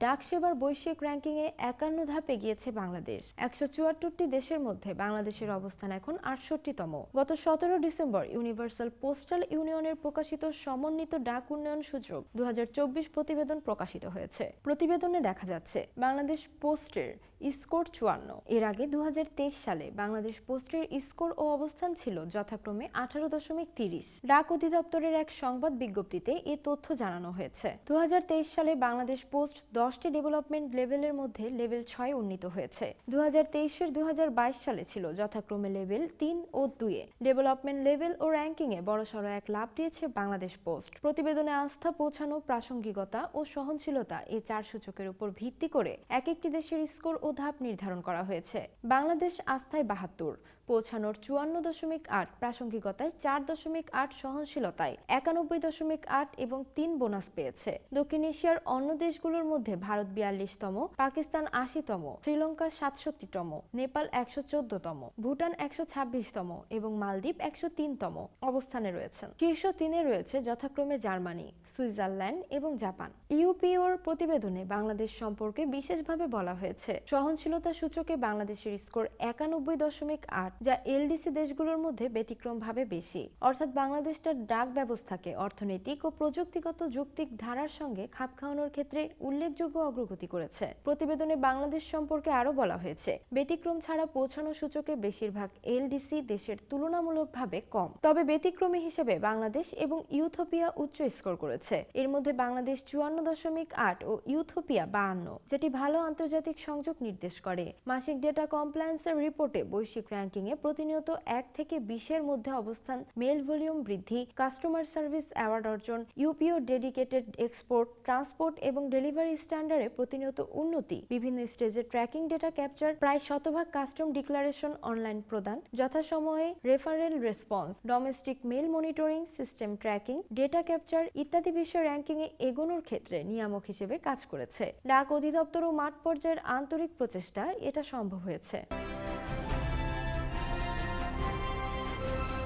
ডাক সেবার বৈশ্বিক র্যাঙ্কিংয়ে ৫১ ধাপে গিয়েছে বাংলাদেশ। ১৭৪টি দেশের মধ্যে বাংলাদেশের অবস্থান এখন ৬৮তম। গত ১৭ ডিসেম্বর ইউনিভার্সাল পোস্টাল ইউনিয়নের প্রকাশিত সমন্বিত ডাক উন্নয়ন সূচক ২০২৪ প্রতিবেদন প্রকাশিত হয়েছে। প্রতিবেদনে দেখা যাচ্ছে বাংলাদেশ পোস্টের স্কোর ৫৪। এর আগে ২০২৩ সালে বাংলাদেশ পোস্টের স্কোর ও অবস্থান ছিল যথাক্রমে ১৮.৩০। ডাক অধিদপ্তরের এক সংবাদ বিজ্ঞপ্তিতে এ তথ্য জানানো হয়েছে। ২০২৩ সালে বাংলাদেশ পোস্ট 10টি ডেভেলপমেন্ট লেভেলের মধ্যে লেভেল ৬ উন্নীত হয়েছে। ২০২৩-এর ২০২২ সালে ছিল যথাক্রমে লেভেল ৩ ও ২-এ। ডেভেলপমেন্ট লেভেল ও র্যাঙ্কিংয়ে বড়সড় এক লাভ দিয়েছে বাংলাদেশ পোস্ট। প্রতিবেদনে আস্থা পৌঁছানো, প্রাসঙ্গিকতা ও সহনশীলতা এই ৪ সূচকের উপর ভিত্তি করে এক একটি দেশের স্কোর ও ধাপ নির্ধারণ করা হয়েছে। বাংলাদেশ আস্থায় ৭২, পৌঁছানোর ৫৪.৮, প্রাসঙ্গিকতায় ৪.৮, সহনশীলতায় ৯১.৮ এবং ৩ বোনাস পেয়েছে। দক্ষিণ এশিয়ার অন্য দেশগুলোর মধ্যে ভারত ৪২তম, পাকিস্তান ৮০তম, শ্রীলঙ্কা ৬৭তম, নেপাল ১১৪তম, ভুটান ১২৬তম এবং মালদ্বীপ ১০৩তম অবস্থানে রয়েছেন। শীর্ষ ৩-এ রয়েছে যথাক্রমে জার্মানি, সুইজারল্যান্ড এবং জাপান। ইউপিওর প্রতিবেদনে বাংলাদেশ সম্পর্কে বিশেষভাবে বলা হয়েছে, সহনশীলতা সূচকে বাংলাদেশের স্কোর ৯১.৮, যা এলডিসি দেশগুলোর মধ্যে ব্যতিক্রমভাবে বেশি। অর্থাৎ বাংলাদেশ তার ডাক ব্যবস্থাকে অর্থনৈতিক ও প্রযুক্তিগত যৌক্তিক ধারার সঙ্গে খাপ খাওয়ানোর ক্ষেত্রে উল্লেখযোগ্য অগ্রগতি করেছে। প্রতিবেদনে বাংলাদেশ সম্পর্কে আরও বলা হয়েছে, ব্যতিক্রম ছাড়া পৌঁছানো সূচকে বেশিরভাগ এলডিসি দেশের তুলনামূলকভাবে কম। তবে ব্যতিক্রমী হিসেবে বাংলাদেশ এবং ইউথোপিয়া উচ্চ স্কোর করেছে। এর মধ্যে বাংলাদেশ ৫৪.৮ ও ইউথোপিয়া ৫২, যেটি ভালো আন্তর্জাতিক সংযোগ নির্দেশ করে। মাসিক ডেটা কমপ্লায়েন্সের রিপোর্টে বৈশ্বিক র্যাঙ্কিংয়ে প্রতিনিয়ত ১ থেকে ২০-এর মধ্যে অবস্থান, মেল ভলিউম বৃদ্ধি, কাস্টমার সার্ভিস অ্যাওয়ার্ড অর্জন, ইউপিও ডেডিকেটেড এক্সপোর্ট, ট্রান্সপোর্ট এবং ডেলিভারি স্ট্যান্ডার্ডে প্রতিনিয়ত উন্নতি, বিভিন্ন স্টেজে ট্র্যাকিং ডেটা ক্যাপচার, প্রায় শতভাগ কাস্টম ডিক্লারেশন অনলাইন প্রদান, যথাসময়ে referral response, domestic mail monitoring system tracking, data capture ইত্যাদি বিষয়ে র্যাঙ্কিংয়ে এগোনোর ক্ষেত্রে নিয়ামক হিসেবে কাজ করেছে। ডাক অধিদপ্তর ও মাঠ পর্যায়ের আন্তরিক প্রচেষ্টা এটা সম্ভব হয়েছে।